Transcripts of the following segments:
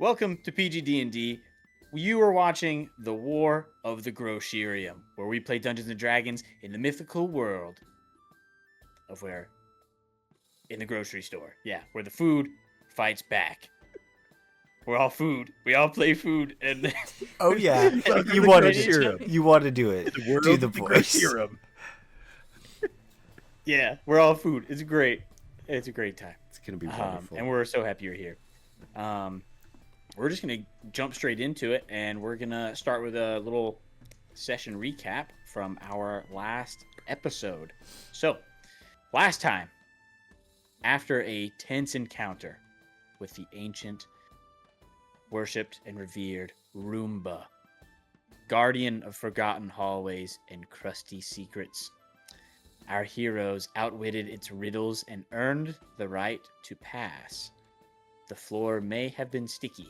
Welcome to PG-DND. You are watching The War of the Grocerium, where we play Dungeons & Dragons in the mythical world of in the grocery store. Yeah, where the food fights back. We're all food. We all play food. And Oh yeah, you want to do it. Do the voice. Yeah, we're all food. It's great. It's a great time. It's gonna be wonderful. And we're so happy you're here. We're just gonna jump straight into it, and we're gonna start with a little session recap from our last episode. So, last time, after a tense encounter with the ancient, worshipped and revered Roomba, guardian of forgotten hallways and crusty secrets, our heroes outwitted its riddles and earned the right to pass. The floor may have been sticky,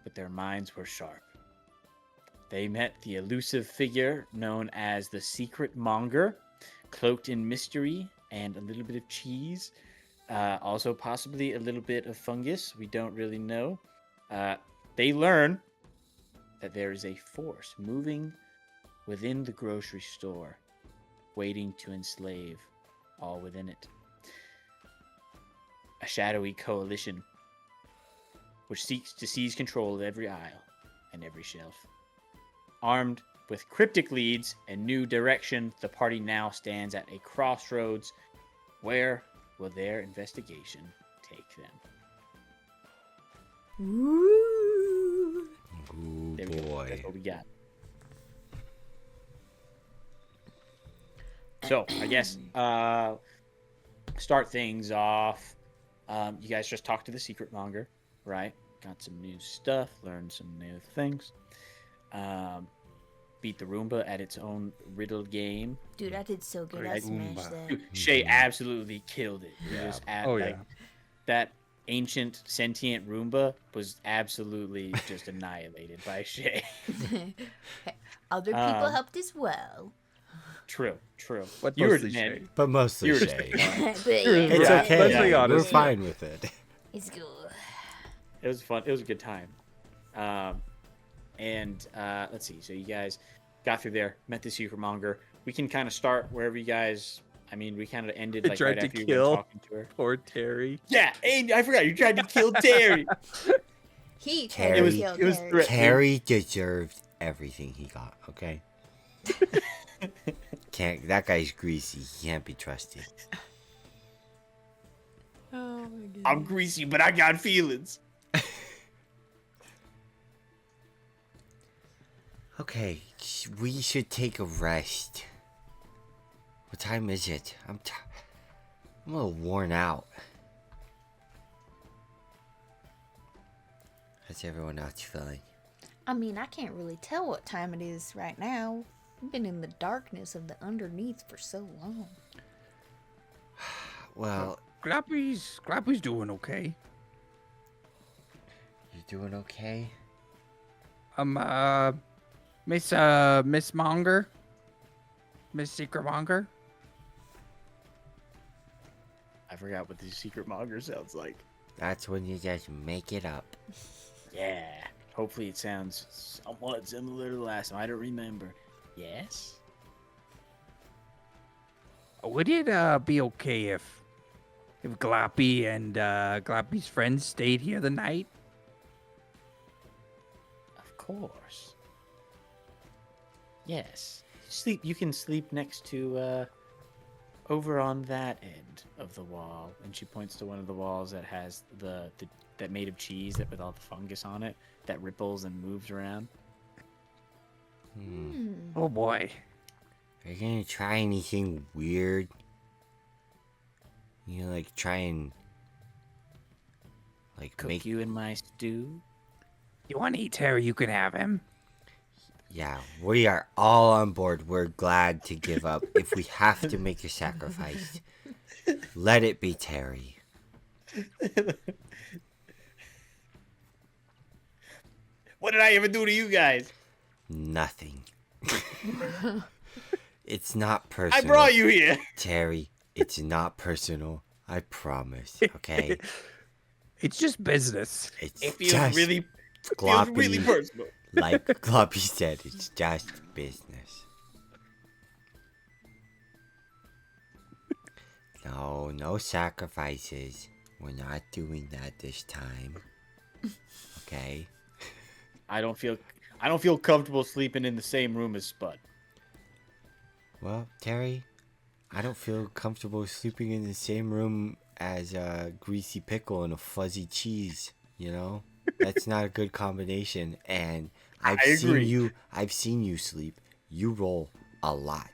but their minds were sharp. They met the elusive figure known as the Secret Monger, cloaked in mystery and a little bit of cheese, also possibly a little bit of fungus. We don't really know. They learn that there is a force moving within the grocery store, waiting to enslave all within it. A shadowy coalition which seeks to seize control of every aisle and every shelf. Armed with cryptic leads and new direction, the party now stands at a crossroads. Where will their investigation take them? Ooh, There we go. That's what we got. So, I guess, start things off. You guys just talked to the Secret Monger, right? Got some new stuff, learned some new things. Beat the Roomba at its own riddle game. Dude, I did so good. I smashed that. Dude, Shay absolutely killed it. Yeah. That ancient sentient Roomba was absolutely just annihilated by Shay. Other people helped as well. True. But You were mostly dead. Shay. but mostly You're Shay. But It's Yeah, okay. let's be We're honest. fine with it. It's good. It was fun. It was a good time. Let's see. So you guys got through there, met the Secret Monger. We can kind of start wherever you guys. I mean, we kind of ended They like tried right to after you kill. were talking to her. Poor Terry. Yeah, and I forgot you tried to kill Terry. He tried Terry- to It kill was Terry. threat- Terry deserved everything he got. Okay. That guy's greasy. He can't be trusted. Oh my god. I'm greasy, but I got feelings. Okay, we should take a rest. What time is it? I'm a little worn out. How's everyone else feeling? I mean, I can't really tell what time it is right now. We've been in the darkness of the underneath for so long. Well, Gloppy's doing okay. you doing okay? Miss Monger? Miss Secret Monger? I forgot what the Secret Monger sounds like. That's when you just make it up. Yeah. Hopefully it sounds somewhat similar to the last time. I don't remember. Yes? Would it be okay if Gloppy and Gloppy's friends stayed here the night? Of course. Yes. You can sleep next to, over on that end of the wall. And she points to one of the walls that has that made of cheese with all the fungus on it that ripples and moves around. Oh boy. Are you gonna try anything weird? You know, like try and Cook make you in my stew? You want to eat Terry? You can have him. Yeah, we are all on board. We're glad to give up. If we have to make a sacrifice, let it be Terry. What did I ever do to you guys? Nothing. It's not I personal. brought you here. Terry, it's not personal. I promise, okay? It's just business. It's It feels just really Feels really Gloppy, personal. like Gloppy said, it's just business. No sacrifices. We're not doing that this time. Okay? I don't feel comfortable sleeping in the same room as Spud. Well, Terry, I don't feel comfortable sleeping in the same room as a greasy pickle and a fuzzy cheese, you know? That's not a good combination. And I've I agree. seen you sleep. You roll a lot.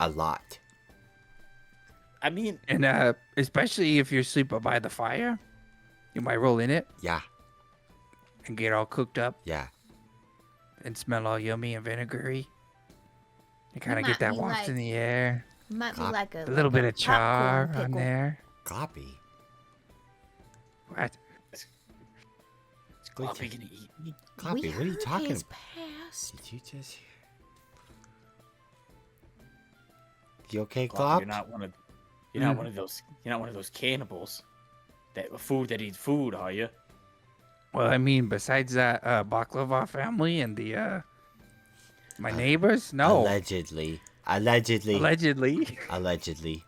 A lot. I mean, And especially if you're sleeping by the fire, you might roll in it Yeah. and get all cooked up Yeah. and smell all yummy and vinegary. You kind of might get that be waft like- in the air. Might be Glop. like a A little bit of char popcorn on pickle. there. Gloppy. What? is Gloppy gonna eat me? Gloppy, We what are you heard talking his about? past. Did you just hear? You okay, Gloppy, Glop? you're not one of those cannibals. That eats food, are you? Well, I mean, besides that baklava family and the my neighbors, no. Allegedly. Allegedly. Allegedly. Allegedly.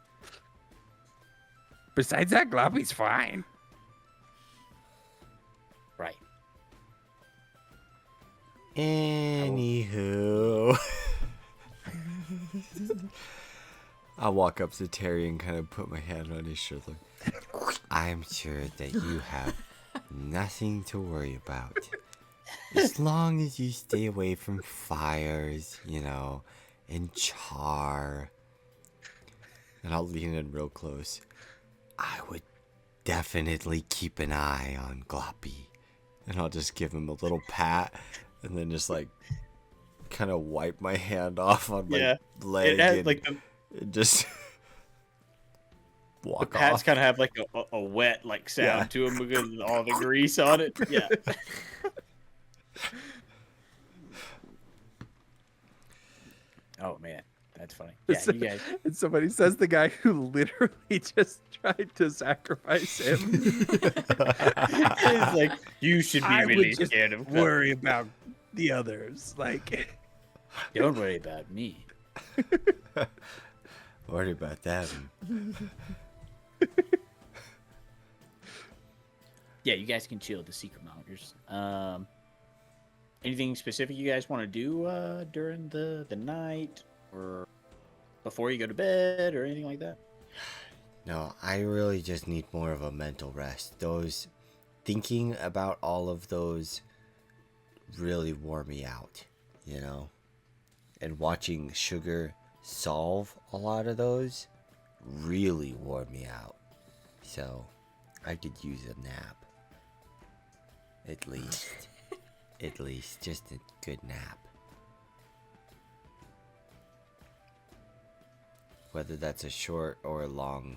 Besides that, Gloppy's fine. Right. Anywho. I'll walk up to Terry and kind of put my hand on his shoulder. I'm sure that you have nothing to worry about. As long as you stay away from fires, you know, and char. And I'll lean in real close. I would definitely keep an eye on Gloppy. And I'll just give him a little pat and then just like kind of wipe my hand off on my leg It has and, like and just the walk pats off. kind of have like a wet like sound Yeah. to them because of all the grease on it. Yeah. Oh man, that's funny. Yeah, you guys. And somebody says the guy who literally just tried to sacrifice him. It's like you should be I really would just scared of. worry about the others. Like, Don't worry about me. Worry about that. Yeah, you guys can chill. The Secret Mongers. Anything specific you guys want to do during the night or before you go to bed or anything like that? No, I really just need more of a mental rest. Those thinking about all of those really wore me out, you know? And watching Sugar solve a lot of those really wore me out. So, I could use a nap. At least. At least. Just a good nap. Whether that's a short or a long.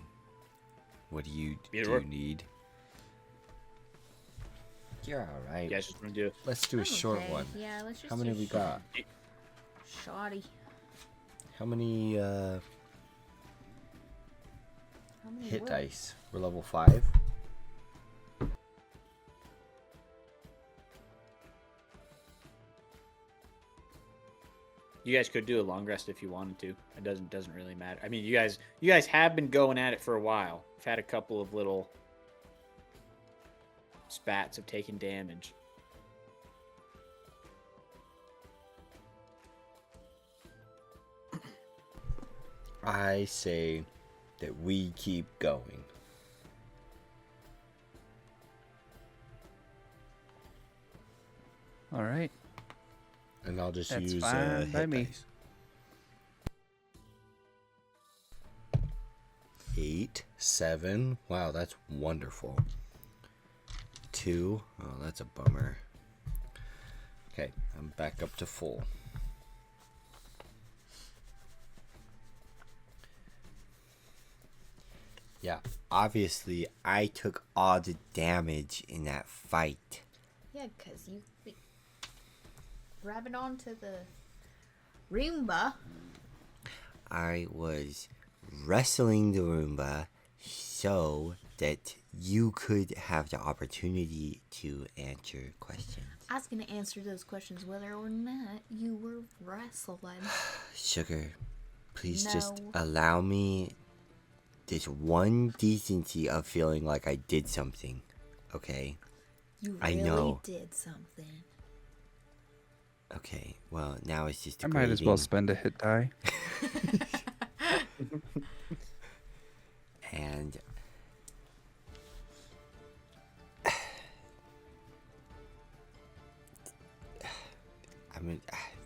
What do you need? You're alright. You guys just want to do it. Let's do a short Okay, one. Yeah, let's just How many do we got? Shoddy. How many How many hit what? dice? We're level 5. You guys could do a long rest if you wanted to. It doesn't really matter. I mean, you guys have been going at it for a while. I've had a couple of little spats of taking damage. I say that we keep going. all right. And I'll just That's use fine by hit me. dice. 8, 7. Wow, that's wonderful. 2. Oh, that's a bummer. Okay, I'm back up to full. Yeah, obviously I took all the damage in that fight. Yeah, because you grabbing onto the Roomba. I was wrestling the Roomba so that you could have the opportunity to answer questions. I was gonna answer those questions whether or not you were wrestling. Sugar, please just No. allow me this one decency of feeling like I did something, okay? You I really know. did something. Okay, well, now it's just I might as well grading, spend a hit die. and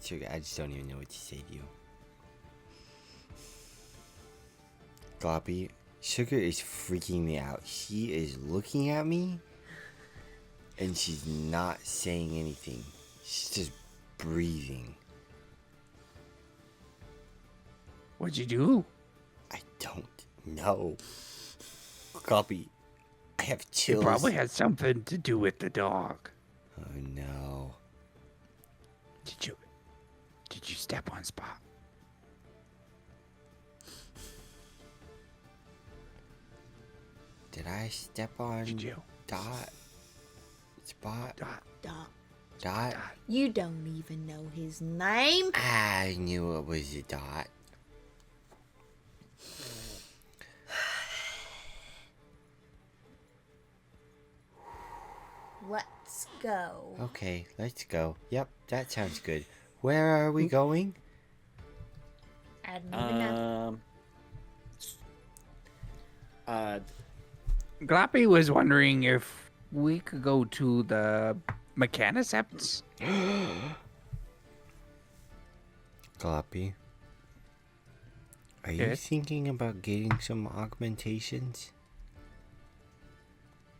Sugar, I just don't even know what to say to you. Gloppy, Sugar is freaking me out. She is looking at me, and she's not saying anything. She's just breathing. What'd you do? I don't know. Gloppy, I have It chills. probably had something to do with the dog. Oh no. Did you step on Spot? Did I step on Did you? Dot? Spot? Dot. Dot? You don't even know his name. I knew it was a Dot. Let's go. Okay, let's go. Yep, that sounds good. Where are we going? I don't even know. Gloppy was wondering if we could go to the Mechanicepts. Gloppy, are you Yes? thinking about getting some augmentations?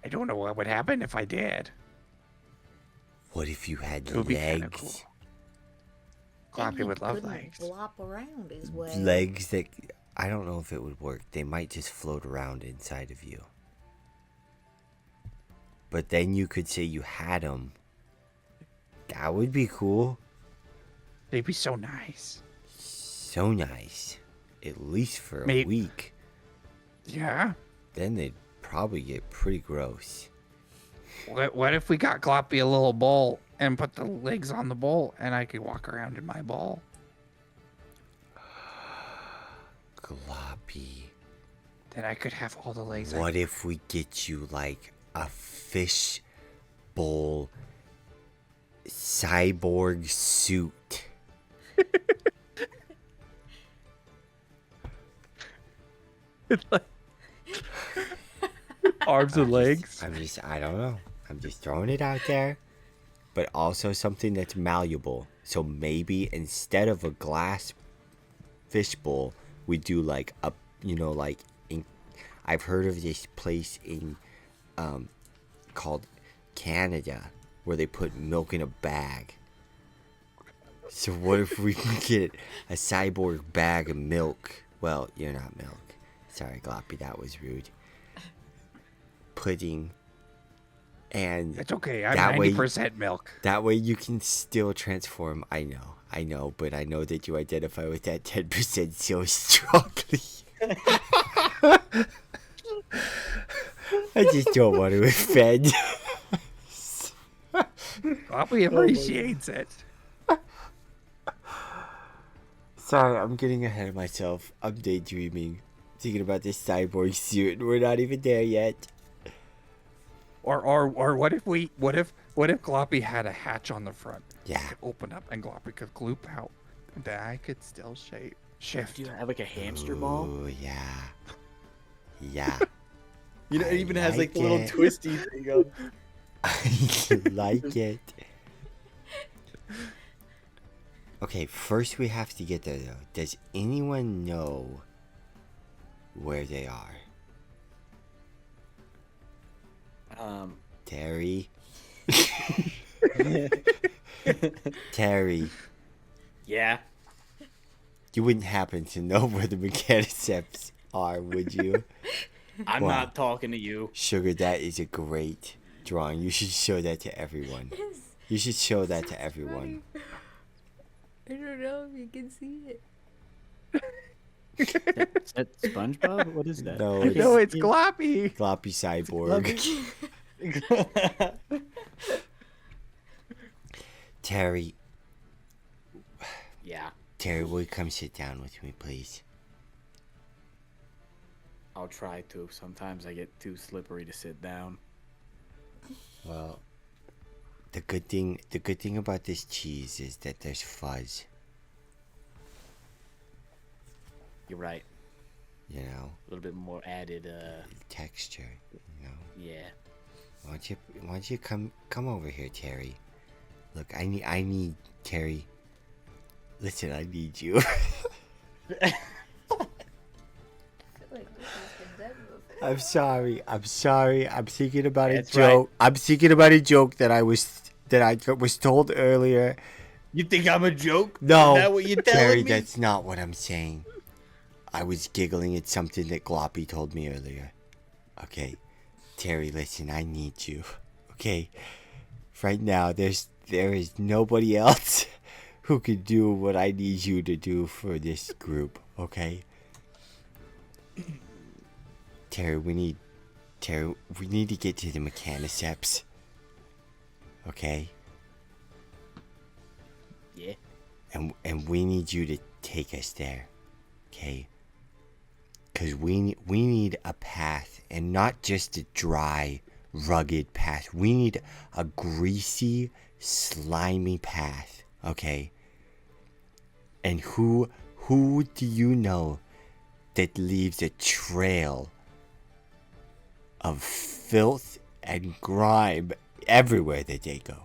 I don't know what would happen if I did. What if you had It would be kinda legs? cool. Then Gloppy he would love couldn't legs. Flop around his way. Legs that... I don't know if it would work. They might just float around inside of you. But then you could say you had them. That would be cool. They'd be so nice. So nice. At least for a Maybe- week. Yeah. Then they'd probably get pretty gross. What if we got Gloppy a little bowl and put the legs on the bowl and I could walk around in my bowl? Gloppy. Then I could have all the legs. What if we get you like a fish bowl cyborg suit? Arms and legs. I don't know. I'm just throwing it out there. But also something that's malleable. So maybe instead of a glass fish bowl, we do like a, I've heard of this place in, called Canada, where they put milk in a bag. So what if we can get a cyborg bag of milk? Well, you're not milk. Sorry, Gloppy, that was rude. Pudding. And It's okay. I'm that way- 90% milk. that way you can still transform. I know, but I know that you identify with that 10% so strongly. I just don't want to offend. Gloppy appreciates it. Sorry, I'm getting ahead of myself. I'm daydreaming. Thinking about this cyborg suit, and we're not even there yet. Or what if Gloppy had a hatch on the front? Yeah. It could open up and Gloppy could gloop out. Then I could still shift. Do you have like a hamster ball? Oh, yeah. Yeah. You know, I it even has like the little it. twisty thing of. I like it. Okay, first we have to get there though. Does anyone know where they are? Terry? Terry, Yeah. you wouldn't happen to know where the Mechaniceps are, would you? I'm Wow. not talking to you. Sugar, that is a great drawing. You should show that to everyone. You should show that to everyone. I don't know if you can see it. Is that SpongeBob? What is that? No, No, it's Gloppy. Gloppy cyborg. Terry, Yeah, Terry, will you come sit down with me, please? I'll try to. Sometimes I get too slippery to sit down. Well, the good thing about this cheese is that there's fuzz. You're right. You know, A little bit more added. texture. You know. Yeah. Why don't you come over here, Terry? Look, I need Terry. Listen, I need you. I'm sorry. I'm thinking about That's a joke. I'm thinking about a joke that I was told earlier. You think I'm a joke? No, Is that what you're telling Terry, me? that's not what I'm saying. I was giggling at something that Gloppy told me earlier. Okay, Terry, listen, I need you. Okay, right now there is nobody else who can do what I need you to do for this group. Okay, Terry, we need to get to the mechaniceps. Okay. Yeah. And we need you to take us there, okay? Because we need a path, and not just a dry, rugged path. We need a greasy, slimy path, okay? And who do you know that leaves a trail of filth and grime everywhere that they go?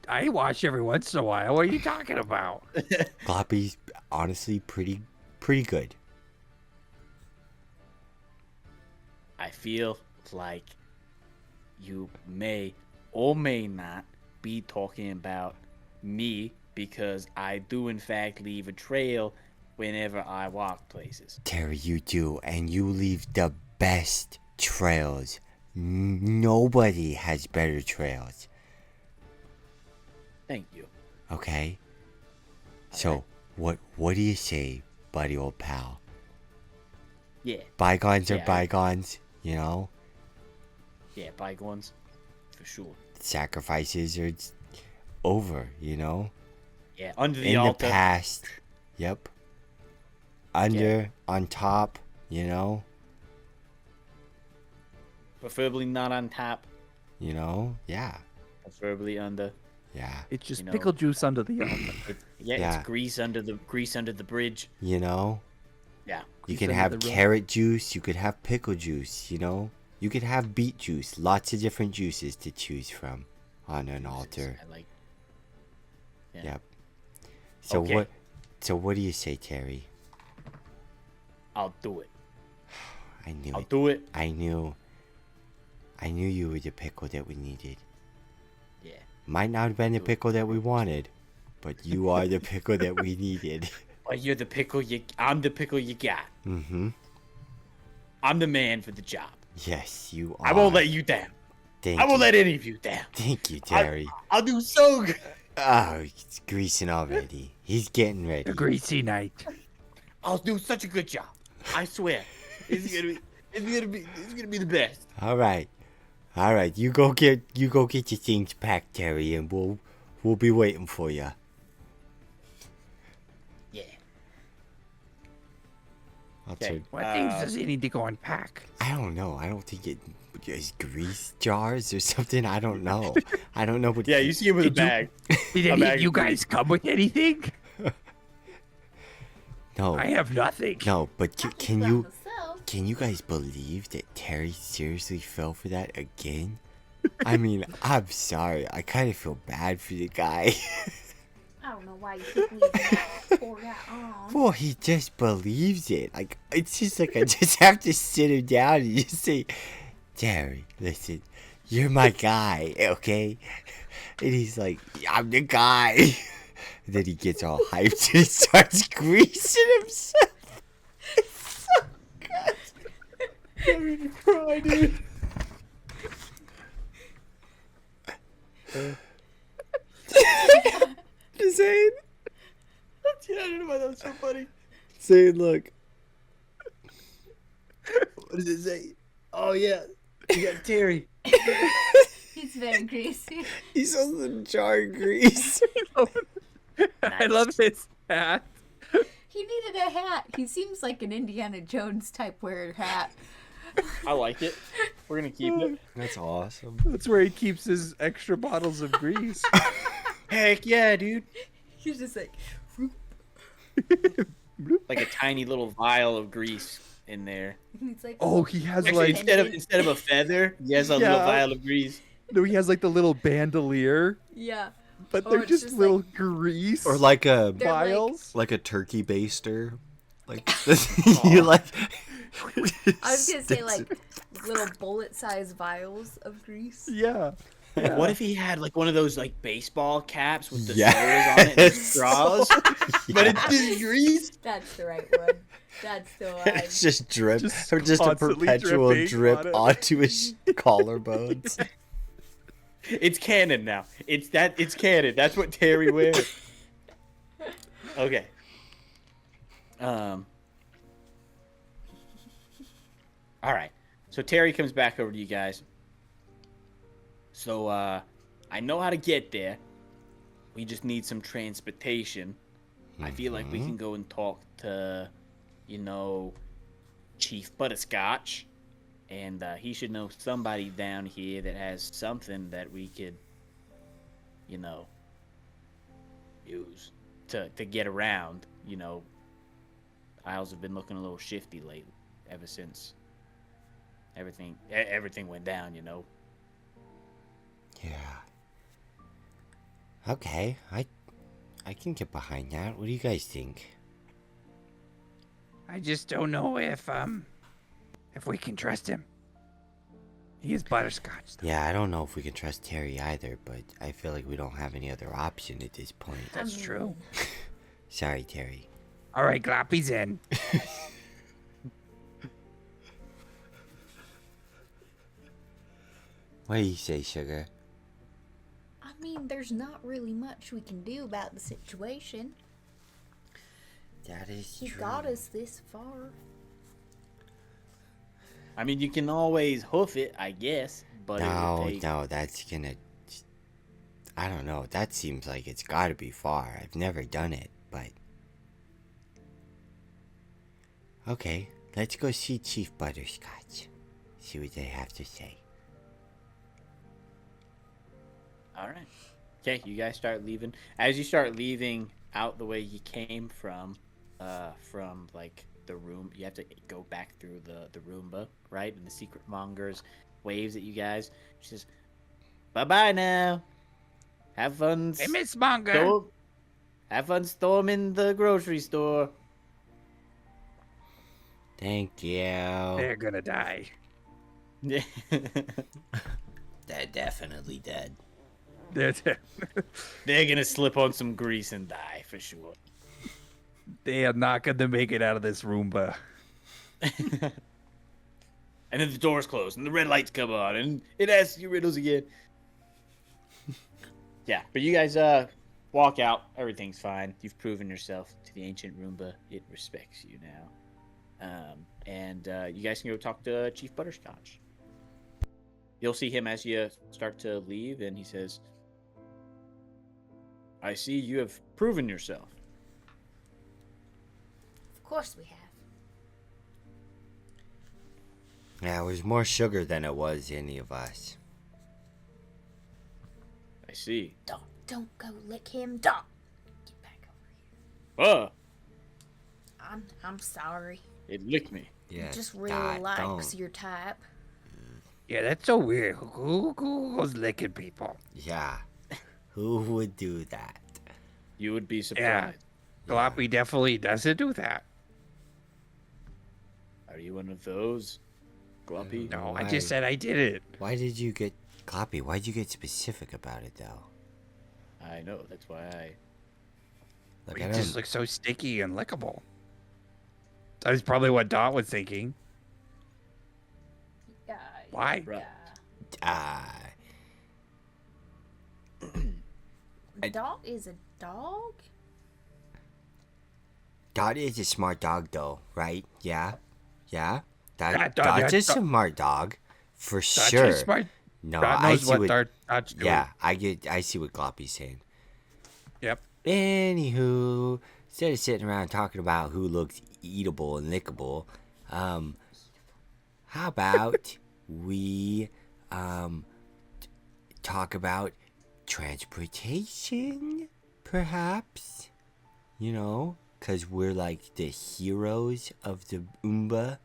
I wash every once in a while. What are you talking about? Gloppy's honestly pretty good. I feel like you may or may not be talking about me because I do in fact leave a trail whenever I walk places. Terry, you do, and you leave the best trails. Nobody has better trails. Thank you. Okay? So, what do you say, buddy old pal? Yeah. Bygones are Yeah, bygones, you know? Yeah, bygones. For sure. Sacrifices are over, you know? Yeah, under the In altar. the past. Yep. Under, on top, you know? Preferably not on top. You know? Yeah. Preferably under. Yeah. It's just You know, pickle juice under the altar. Yeah. It's grease under the bridge. You know? Yeah. You Grease can under have the road. carrot juice, you could have pickle juice, you know? You could have beet juice, lots of different juices to choose from on an altar. I like. Yeah. Yep. So Okay. what do you say, Terry? I'll do it. I knew I'll it. do it. I knew you were the pickle that we needed. Yeah. Might not have been the pickle that we wanted, but you are the pickle that we needed. Well, you're the pickle. I'm the pickle you got. Mm-hmm. I'm the man for the job. Yes, you are. I won't let you down. Thank I won't you. let any of you down. Thank you, Terry. I'll do so good. Oh, it's greasing already. He's getting ready. A greasy night. I'll do such a good job. I swear. It's gonna be the best. All right. You go get your things packed, Terry, and we'll be waiting for you. Yeah. I'll Okay. turn. What things does he need to go and pack? I don't know. I don't think it is grease jars or something. I don't know. I don't know what. Yeah, you see him with a Did you- bag. Did A any bag of you of guys come with anything? No. I have nothing. No, but can Found you myself. can you guys believe that Terry seriously fell for that again? I mean, I'm sorry. I kind of feel bad for the guy. I don't know why you keep leaving that poor guy on. Well, he just believes it. Like, it's just like I just have to sit him down and just say, Terry, listen, you're my guy, okay? And he's like, I'm the guy. And then he gets all hyped and he starts greasing himself. It's so good. I'm gonna cry, dude. Yeah, Zane? I don't know why that was so funny. Say, look. What does it say? Oh, yeah. You got Terry. He's very greasy. He's on the jar of grease. I love his hat. He needed a hat. He seems like an Indiana Jones type wearer hat. I like it. We're gonna keep it. That's awesome. That's where he keeps his extra bottles of grease. Heck yeah, dude! He's just like, Like a tiny little vial of grease in there. he's like, Oh, he has Actually, like instead of a feather, he has a little vial of grease. no, he has like the little bandolier, yeah. but Oh, they're it's just just little like- grease Or like a They're like- vials. like a turkey baster. Like you like. I was gonna say like little bullet-sized vials of grease. Yeah. What if he had like one of those like baseball caps with the Yes. sodas on it and the straws, but it's just grease? That's the right one. That's the one. It's just drip, Just or just a constantly perpetual dripping drip on it. onto his collarbones. It's canon now. It's canon. That's what Terry wears. Okay. All right. So Terry comes back over to you guys. So I know how to get there. We just need some transportation. I feel like we can go and talk to, Chief Butterscotch, and he should know somebody down here that has something that we could, use to get around. Isles have been looking a little shifty lately, ever since everything went down. Yeah. Okay, I can get behind that. What do you guys think? I just don't know if we can trust him. He is butterscotch. Though. Yeah, I don't know if we can trust Terry either, but I feel like we don't have any other option at this point. That's true. Sorry, Terry. All right, Gloppy's in. What do you say, Sugar? I mean, there's not really much we can do about the situation. That is He true. got us this far. I mean, you can always hoof it, I guess, but it would take... No, that's gonna... I don't know. That seems like it's gotta be far. I've never done it, but... Okay, let's go see Chief Butterscotch. See what they have to say. All right. Okay, you guys start leaving. As you start leaving out the way you came from like the room, you have to go back through the Roomba, right? And the Secret Mongers waves at you guys. She says, "Bye-bye now. Have fun. Hey, Miss Monger. Have fun storming the grocery store." Thank you. They're gonna die. Yeah. They're definitely dead. They're gonna slip on some grease and die for sure. They are not gonna make it out of this Roomba. And then the doors close and the red lights come on and it asks you riddles again. Yeah, but you guys walk out. Everything's fine. You've proven yourself to the ancient Roomba. It respects you now. And you guys can go talk to Chief Butterscotch. You'll see him as you start to leave, and he says, "I see you have proven yourself." Of course we have. Yeah, it was more sugar than it was any of us. I see. Don't go lick him. Don't. Get back over here. I'm sorry. It licked me. Yeah, Just really likes your type. Yeah, that's so weird. Who goes licking people? Yeah. Who would do that? You would be Yeah. surprised. Gloppy definitely doesn't do that. Are you one of those, Gloppy? No, Why? I just said I did it. Why did you get... Gloppy, why'd you get specific about it, though? I know. That's why I... Like, It I just don't... looks so sticky and lickable. That was probably what Dot was thinking. Yeah. Why? Right. Ah... A dog is a dog? Dot is a smart dog, though, right? Yeah? Yeah? Yeah, Dot's a Dot- smart dog. For Dot sure. is smart. No, Dot I knows see what what... Dot's doing. Yeah, I see what Gloppy's saying. Yep. Anywho, instead of sitting around talking about who looks eatable and lickable, how about we talk about transportation, perhaps? You know, because we're like the heroes of the Oomba.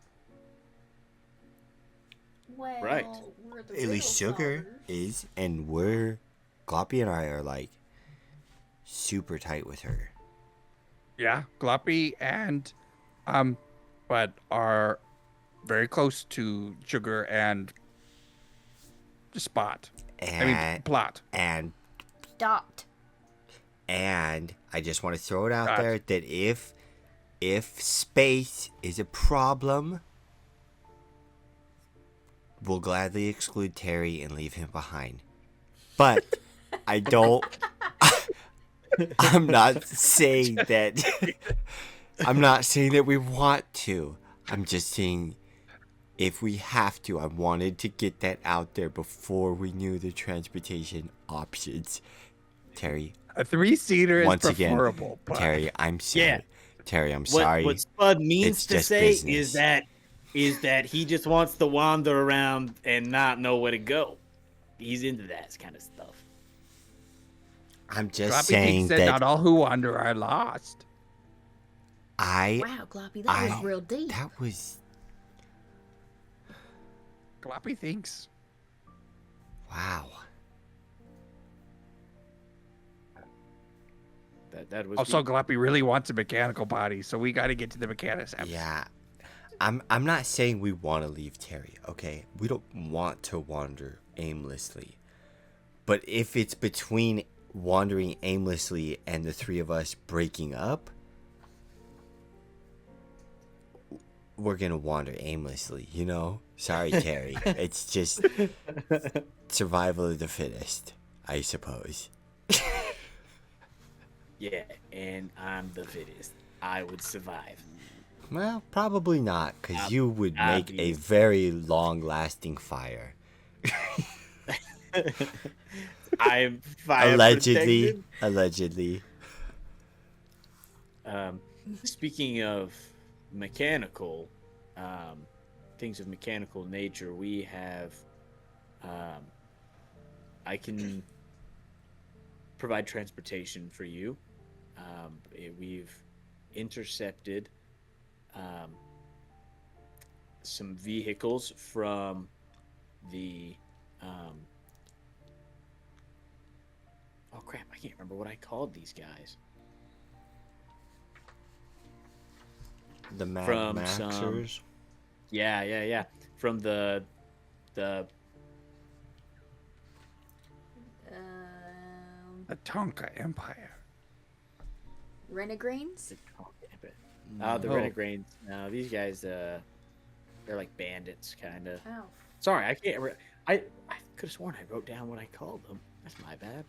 Well, Right. we're the At least riddle Sugar solvers. is, and Gloppy and I are like super tight with her. Yeah, Gloppy and but are very close to Sugar and Spot. And Plot. and Dot. And I just want to throw it out Gotcha. there that if space is a problem, we'll gladly exclude Terry and leave him behind. But I don't. I'm not saying that. I'm not saying that we want to. I'm just saying if we have to. I wanted to get that out there before we knew the transportation options. Terry, A 3-seater is once again, preferable. But Terry, I'm sorry. Yeah. Terry, I'm What sorry. what Spud means It's to just say business. is that he just wants to wander around and not know where to go. He's into that kind of stuff. I'm just Gloppy saying thinks that that not all who wander are lost. Wow, Gloppy, that was I- real deep. that was Gloppy thinks. wow. That was Also, deep. Gloppy really wants a mechanical body, so we got to get to the mechanics. Yeah. I'm not saying we want to leave Terry, okay? We don't want to wander aimlessly. But if it's between wandering aimlessly and the three of us breaking up, we're going to wander aimlessly, you know? Sorry, Terry. It's just survival of the fittest, I suppose. Yeah, and I'm the fittest. I would survive. Well, probably not, because you would make a obvious. very long-lasting fire. I'm fire Allegedly. protected. Allegedly. Speaking of mechanical, things of mechanical nature, we have. I can provide transportation for you. We've intercepted some vehicles from the. Oh crap! I can't remember what I called these guys. The Mad From Maxers. Yeah. From the The Tonka Empire. Renegrains? the Oh. Renegades. No, these guys they're like bandits kind of. Oh. Sorry, I can't. I could have sworn I wrote down what I called them. That's my bad.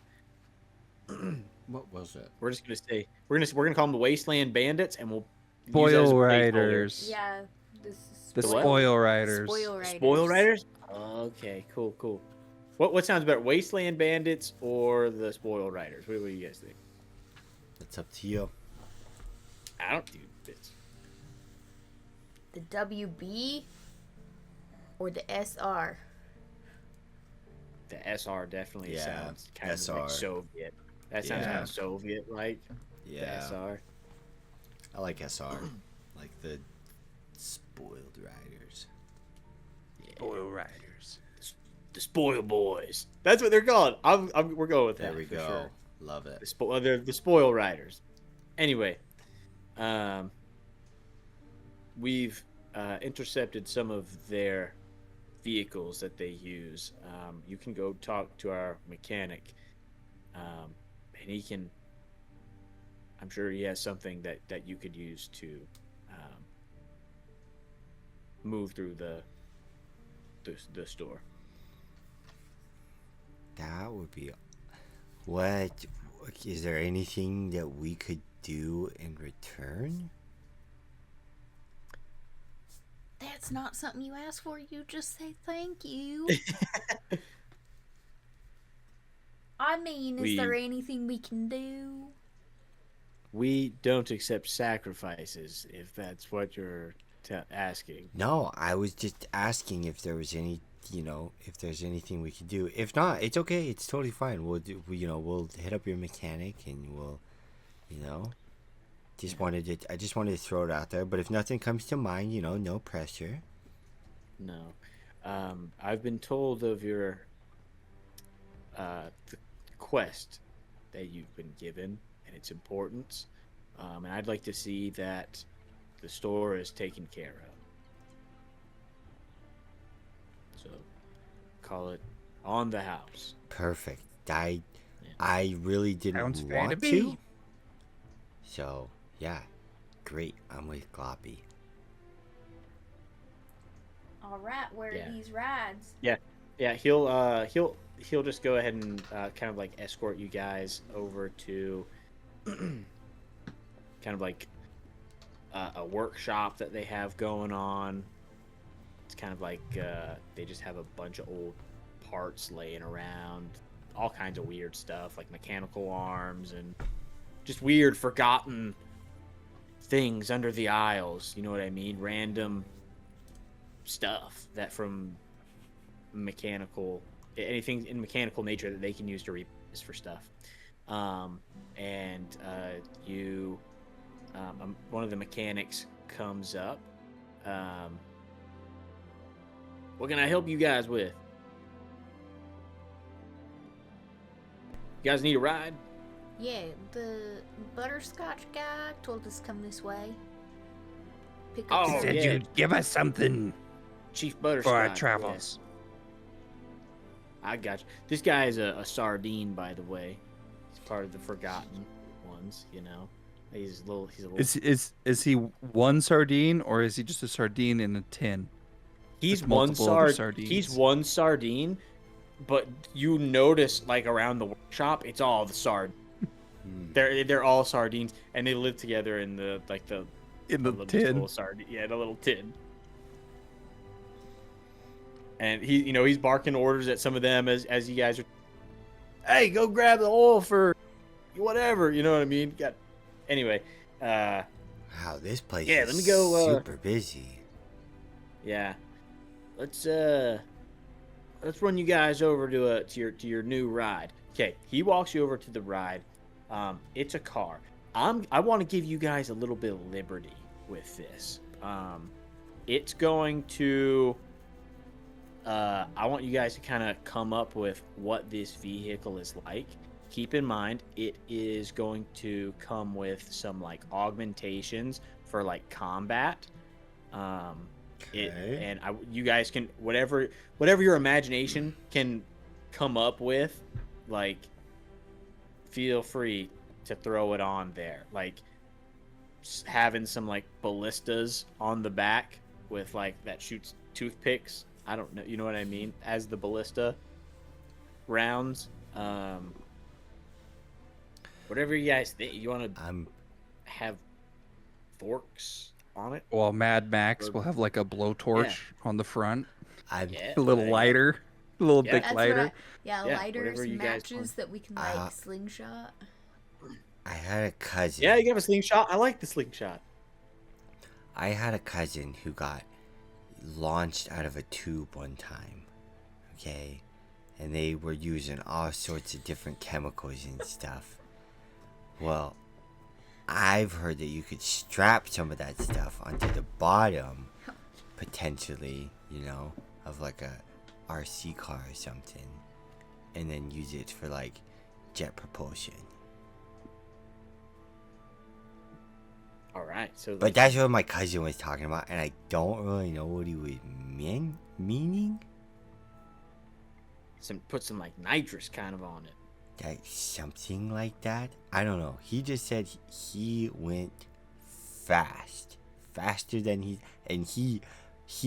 What was it? We're just gonna say we're gonna call them the Wasteland Bandits, and we'll use that as a Spoil placeholder. Riders. Yeah, this is The what? Spoil Riders. Spoil Riders. Spoil Riders. Okay, cool. What sounds better, Wasteland Bandits or the Spoil Riders? What do you guys think? It's up to you. I don't do this. The WB or the SR? The SR definitely Yeah, sounds kind of SR. like Soviet. That sounds Yeah. kind of Soviet-like. The Yeah. SR. I like SR. Like the Spoiled Riders. Spoil Riders. The Spoil Boys. That's what they're called. We're going with that. There we for go. Sure. Love it. They're the Spoil Riders. Anyway, we've intercepted some of their vehicles that they use. You can go talk to our mechanic, and he can. I'm sure he has something that you could use to move through the store. That would be. What? Is there anything that we could do in return? That's not something you ask for. You just say thank you. I mean, is there anything we can do? We don't accept sacrifices, if that's what you're asking. No, I was just asking if there was any, if there's anything we could do. If not, it's okay. It's totally fine. We'll hit up your mechanic and we'll, I just wanted to throw it out there. But if nothing comes to mind, no pressure. No. I've been told of your the quest that you've been given and its importance. And I'd like to see that the store is taken care of. So, call it on the house. Perfect. I really didn't Sounds fair want to to. me. So, yeah. Great. I'm with Gloppy. All right, where are these rides? Yeah, he'll just go ahead and kind of like escort you guys over to kind of like a workshop that they have going on. It's kind of like they just have a bunch of old parts laying around, all kinds of weird stuff like mechanical arms and just weird forgotten things under the aisles. You know what I mean? Random stuff that from anything in mechanical nature that they can use to repurpose for stuff. One of the mechanics comes up. What can I help you guys with? You guys need a ride? Yeah, the butterscotch guy told us to come this way. Pick up Oh, some- Said yeah. you'd give us something Chief Butterscotch. for our travels. Yeah, I got you. This guy is a sardine, by the way. He's part of the forgotten ones, He's a little. Is he one sardine or is he just a sardine in a tin? He's With one multiple other sardine. sardines. He's one sardine, but you notice like around the workshop, it's all the They're all sardines, and they live together in the In just little sardine. Yeah, the little tin. And he's barking orders at some of them as you guys are. Hey, go grab the oil for whatever. You know what I mean? Anyway. Wow, this place Yeah, is let me go, super busy. Yeah. Let's run you guys over to your new ride. Okay, he walks you over to the ride. It's a car. I want to give you guys a little bit of liberty with this. It's going to I want you guys to kind of come up with what this vehicle is like. Keep in mind, it is going to come with some like augmentations for like combat. Okay. You guys can whatever your imagination can come up with, like, feel free to throw it on there. Like having some like ballistas on the back with like that shoots toothpicks. I don't know, you know what I mean? As the ballista rounds. Whatever you guys think. You want to have forks on it? Well, Mad Max will have like a blowtorch on the front, Yeah, a little lighter, a little Yeah. big That's lighter. yeah, Yeah, lighters, whatever you guys matches want. that we can like slingshot. I had a cousin. Yeah, you have a slingshot. I like the slingshot. I had a cousin who got launched out of a tube one time. Okay? And they were using all sorts of different chemicals and stuff. Well, I've heard that you could strap some of that stuff onto the bottom, potentially, of like a RC car or something, and then use it for like jet propulsion. All right. So But that's what my cousin was talking about, and I don't really know what he was meaning. put some like nitrous kind of on it. Like something like that. I don't know. He just said he went faster than he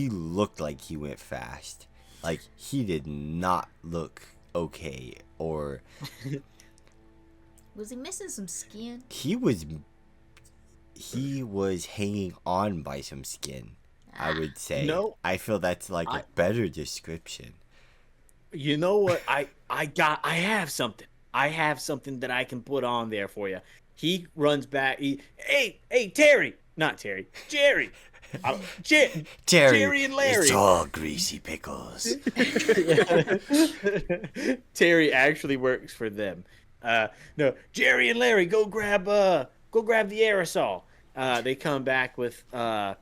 looked like he went fast. Like he did not look okay, or Was he missing some skin? he was hanging on by some skin. I would say. No, I feel that's like a better description. you know what? I have something. I have something that I can put on there for you. He runs back. Hey, Terry. Not Terry. Jerry. Jerry and Larry. It's all greasy pickles. Terry actually works for them. No, Jerry and Larry, go grab the aerosol. They come back with an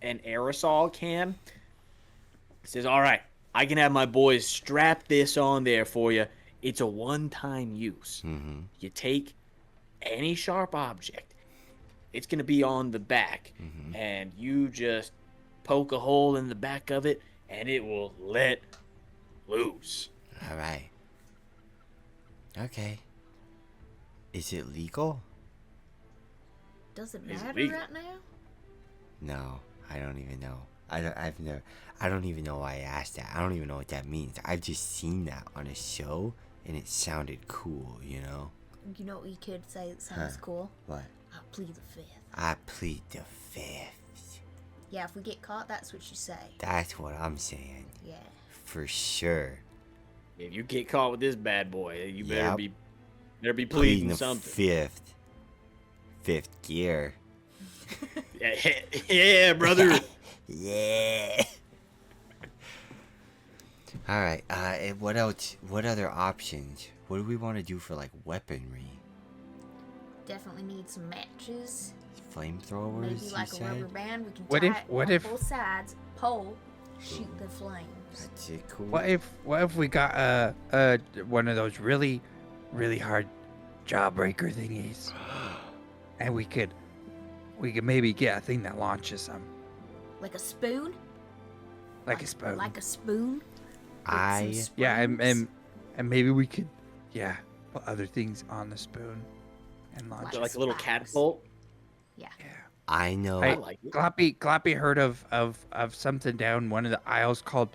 aerosol can. It says, "All right, I can have my boys strap this on there for you. It's a one-time use. Mm-hmm. You take any sharp object. It's gonna be on the back, and you just poke a hole in the back of it, and it will let loose." All right. Okay. Is it legal? Does it Is it matter legal? right now? No, I don't even know. I don't even know why I asked that. I don't even know what that means. I've just seen that on a show, and it sounded cool, you know? You know what you could say that sounds cool? What? I plead the fifth. I plead the fifth. Yeah, if we get caught, that's what you say. That's what I'm saying. Yeah. For sure. If you get caught with this bad boy, you better Yep. be pleading Pleading the something. fifth gear. Yeah, brother. Yeah. All right. And what else? What other options? What do we want to do for like weaponry? Definitely need some matches. Flamethrowers? Maybe you like a said? rubber band. We can What tie if- it what on if- both sides, pole, shoot the flames. That's it. Cool. What if we got one of those really hard jawbreaker thingies, and we could maybe get a thing that launches them, Like a spoon? like a spoon. Like a spoon? With I- some Yeah, springs? and maybe we could, put other things on the spoon and launch it. Like a little Spikes. catapult. Yeah. I know. I Hey, like it. Gloppy heard of something down one of the aisles called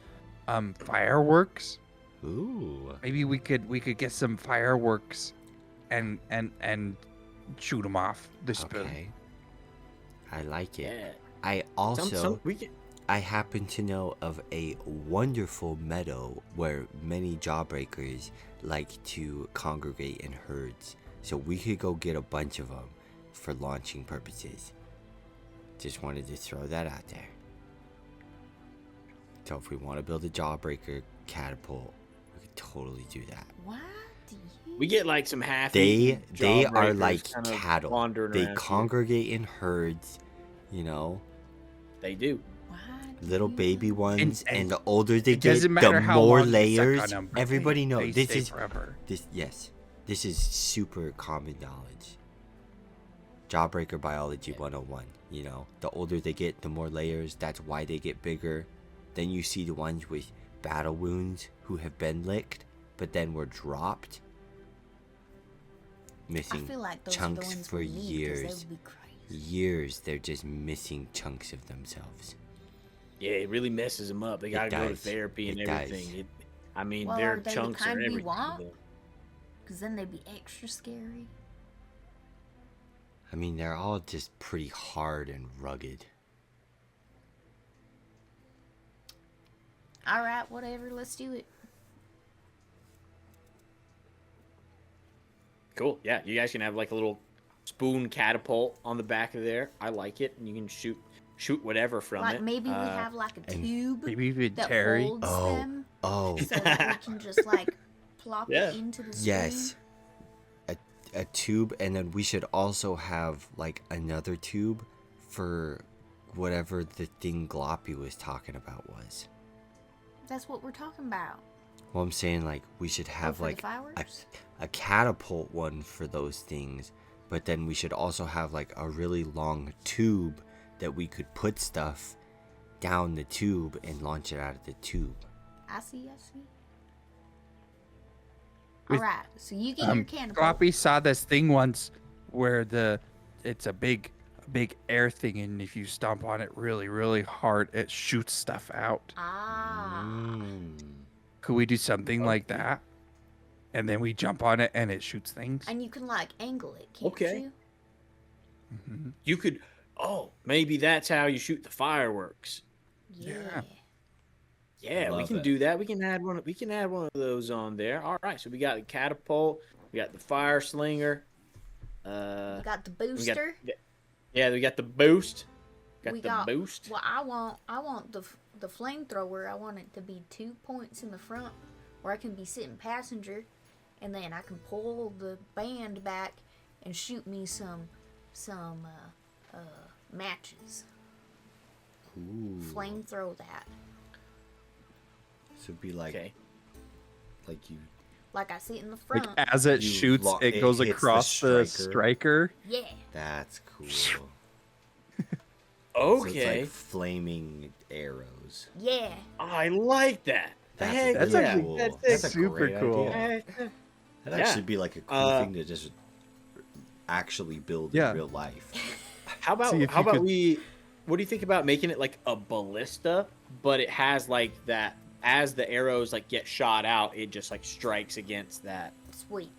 fireworks. Ooh. Maybe we could get some fireworks and shoot them off the spoon. Okay. I like it. Yeah. I also we can. I happen to know of a wonderful meadow where many jawbreakers like to congregate in herds. So we could go get a bunch of them for launching purposes. Just wanted to throw that out there. So if we want to build a jawbreaker catapult, we could totally do that. Why do you... We get like some half. They are jawbreakers like kind of cattle. wandering They around here. congregate in herds, you know. They do. Why do Little you- baby ones, and and the older they It get, doesn't matter the how more long you suck layers. on 'em, but Everybody they knows this stay is forever. this is super common knowledge. Jawbreaker biology 101. You know, the older they get, the more layers. That's why they get bigger. Then you see the ones with battle wounds who have been licked, but then were dropped, I missing feel like those chunks are the ones for we need, 'cause years. They would be crazy. Years, they're just missing chunks of themselves. Yeah, it really messes them up. They gotta go to does. therapy and It does. everything. I mean, Well, their are they the chunks kind are we everything. want? Because then they'd be extra scary. I mean, they're all just pretty hard and rugged. Alright, whatever, let's do it. Cool. Yeah, you guys can have like a little spoon catapult on the back of there. I like it, and you can shoot whatever from Like it. maybe we have like a and tube Maybe even that Terry. holds Oh, them oh, so that we can just like plop Yeah. it into the spoon. yes. A tube, and then we should also have like another tube for whatever the thing Gloppy was talking about was. That's what we're talking about. Well, I'm saying like we should have for the like fireworks? a catapult one for those things, but then we should also have like a really long tube that we could put stuff down the tube and launch it out of the tube. I see. With- Alright, so you get your catapult. Gloppy saw this thing once where it's a big air thing, and if you stomp on it really hard, it shoots stuff out. Ah. Mm. Could we do something like that? And then we jump on it and it shoots things. And you can like angle it, can't Okay. you? Mhm. You could. Oh, maybe that's how you shoot the fireworks. Yeah. Yeah, we Love can it. do that. We can add one. We can add one of those on there. All right. So we got the catapult. We got the fire slinger. We got the We got, booster. yeah, we got the boost. We got Well, I want the flamethrower. I want it to be 2 points in the front, where I can be sitting passenger, and then I can pull the band back and shoot me some matches. Ooh. Flamethrow that. So it'd be like, Okay. like you. Like I sit in the Like front. as it You shoots, it it goes hits the across the striker. striker. Yeah. That's cool. So Okay. it's like flaming arrows. Yeah. I like that. Heck That's yeah. actually cool. That's That's a super great cool. idea. That'd Yeah. actually be like a cool thing to just actually build Yeah. in real life. How about See if you could- we? What do you think about making it like a ballista, but it has like that as the arrows like get shot out, it just like strikes against that Sweet.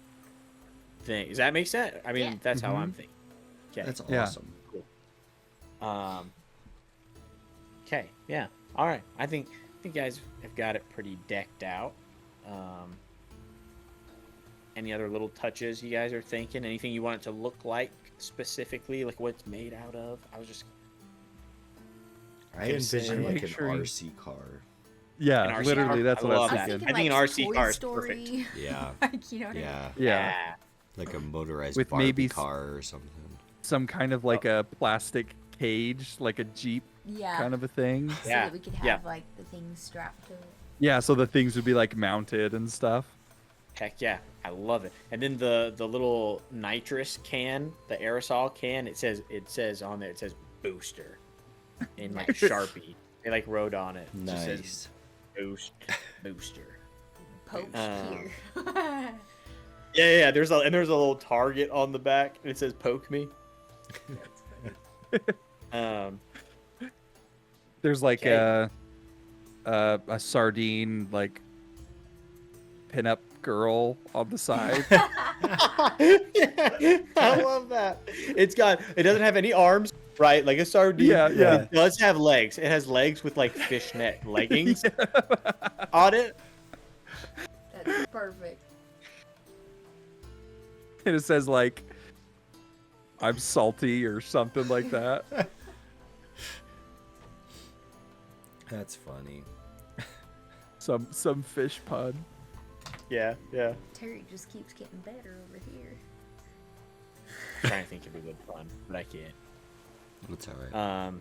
thing. Does that make sense? I mean, Yeah. that's how I'm thinking. Okay. That's Yeah. awesome. Okay. Yeah. All right. I think you guys have got it pretty decked out. Any other little touches you guys are thinking? Anything you want it to look like specifically, like what it's made out of? I was just I Consider envision like make an sure you- RC car. Yeah, An RC literally, car? that's I what I love was that. thinking. I think an like RC Toy car is Story. Yeah. Like, you know what I mean? Yeah. Yeah, Like a motorized With Barbie maybe car or something. some kind of like a plastic cage, like a Jeep Yeah. kind of a thing. So Yeah. that we could have Yeah. like the things strapped to it. Yeah, so the things would be like mounted and stuff. Heck yeah, I love it. And then the little nitrous can, the aerosol can, it says on there, it says booster in like Sharpie. They like wrote on it. It just says Nice. booster. Poach Um, here. Yeah. There's a little target on the back, and it says "poke me." There's like Okay. a sardine like pinup girl on the side. I love that. It doesn't have any arms, right? Like a sardine. Yeah, yeah. It does have legs. It has legs with like fishnet leggings on it. That's perfect. And it says like I'm salty or something like that. That's funny. Some fish pun. Yeah. Terry just keeps getting better over here. I'm trying to think of a good fun, but I can't. That's all right.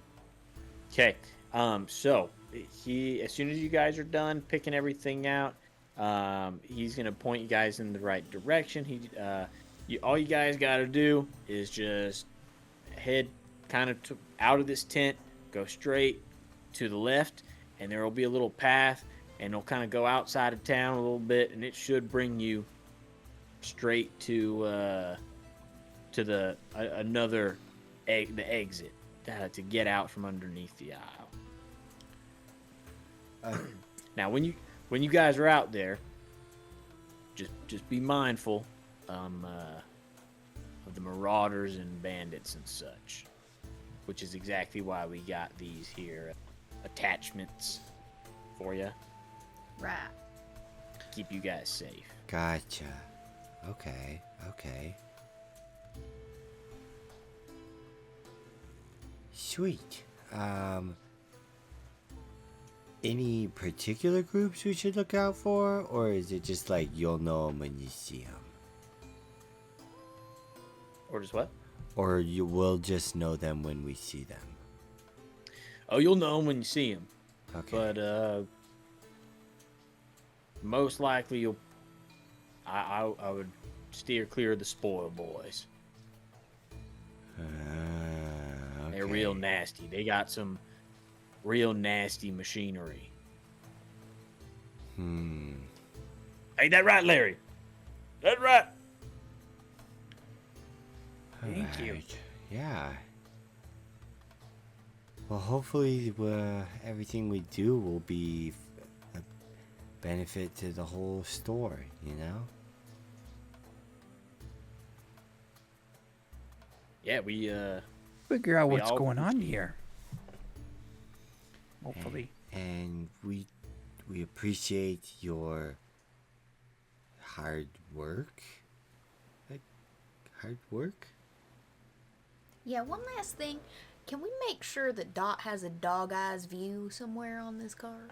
Okay. So as soon as you guys are done picking everything out, he's gonna point you guys in the right direction. All you guys got to do is just head kind of out of this tent, go straight to the left, and there will be a little path, and it'll kind of go outside of town a little bit, and it should bring you straight to the exit to get out from underneath the aisle. Now, when you guys are out there, just be mindful of the marauders and bandits and such, which is exactly why we got these here attachments for you. Right. Keep you guys safe. Gotcha. Okay. Sweet. Any particular groups we should look out for, or is it just like you'll know them when you see them? Or just what? Or you will just know them when we see them? Oh, you'll know them when you see them. Okay. But most likely I would steer clear of the spoil boys. They're real Okay. nasty. They got some real nasty machinery. Ain't that right, Larry? That's right. Thank you. Alright. Yeah. Well, hopefully everything we do will be a benefit to the whole store, you know? Yeah, we Figure out We what's all going on here. hopefully. And we appreciate your hard work. Hard work? Yeah, one last thing. Can we make sure that Dot has a dog eyes view somewhere on this car?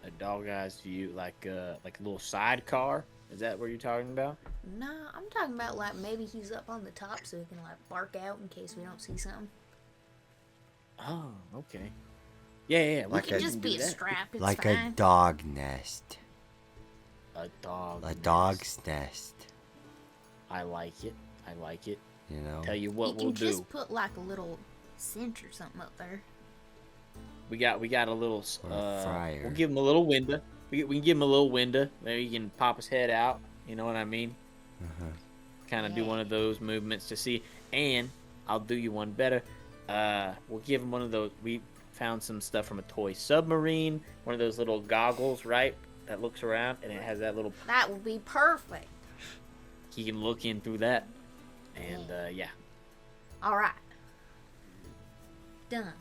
A dog eyes view, like a little sidecar. Is that what you're talking about? Nah, I'm talking about like maybe he's up on the top so he can like bark out in case we don't see something. Oh, okay. Yeah. We Like can a- just be a do that. strap. It's Like fine. a dog nest. A dog. A nest. dog's nest. I like it. You know? Tell you You what can we'll do. just put like a little cinch or something up there. We got a little Or a fryer. We'll give him a little window. We can give him a little window. Maybe he can pop his head out. You know what I mean? Uh-huh. Kind of do Yeah. one of those movements to see. And I'll do you one better. We'll give him one of those. We found some stuff from a toy submarine. One of those little goggles, right? That looks around and it has that little. That would be perfect. He can look in through that. And yeah. All right. Done.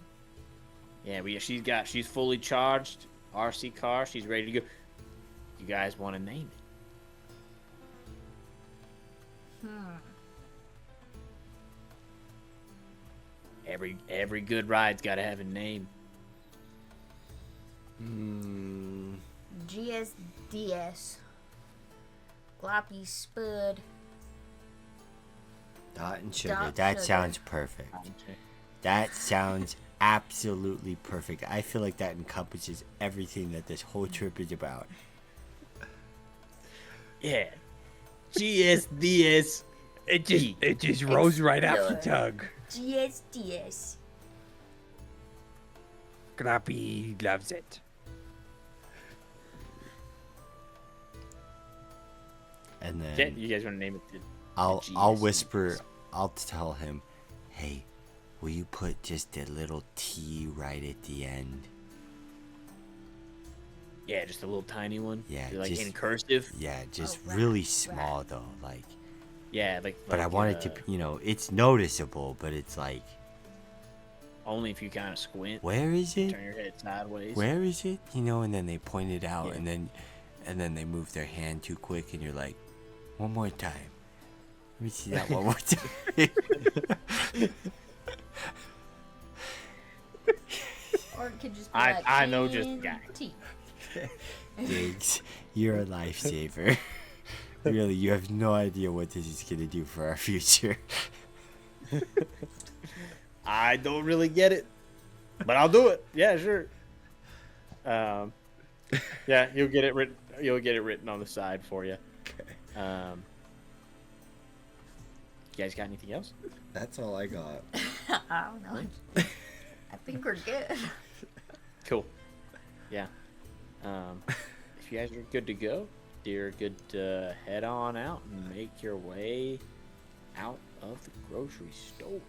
Yeah, she's fully charged. RC car. She's ready to go. You guys want to name it? Every good ride's got to have a name. GSDS. Gloppy, Spud. Dot and sugar. Dot That sugar. sounds perfect. That sounds absolutely perfect. I feel like that encompasses everything that this whole trip is about. Yeah. GSDS. It just rose right off the tongue. GSDS. Gloppy loves it. And then Yeah, you guys want to name it? I'll GSDS. whisper. I'll tell him, "Hey, will you put just a little T right at the end?" Yeah, just a little tiny one. Yeah, like just- in cursive. Yeah, just Oh, right, really right. small though. Like, Yeah, like. but I want it to, it's noticeable, but it's like, only if you kind of squint. where is it? Turn your head sideways. Where is it? And then they point it out, Yeah. and then they move their hand too quick, and you're like, one more time. Let me see that one more time. Or it could just be I know just the guy. NT. Diggs, you're a lifesaver. Really, you have no idea what this is gonna do for our future. I don't really get it, but I'll do it. Yeah, sure. Yeah, you'll get it written. You'll get it written on the side for you. You guys got anything else? That's all I got. I don't know. I think we're good. Cool. Yeah. If you guys are good to go, you're good to head on out and make your way out of the grocery store.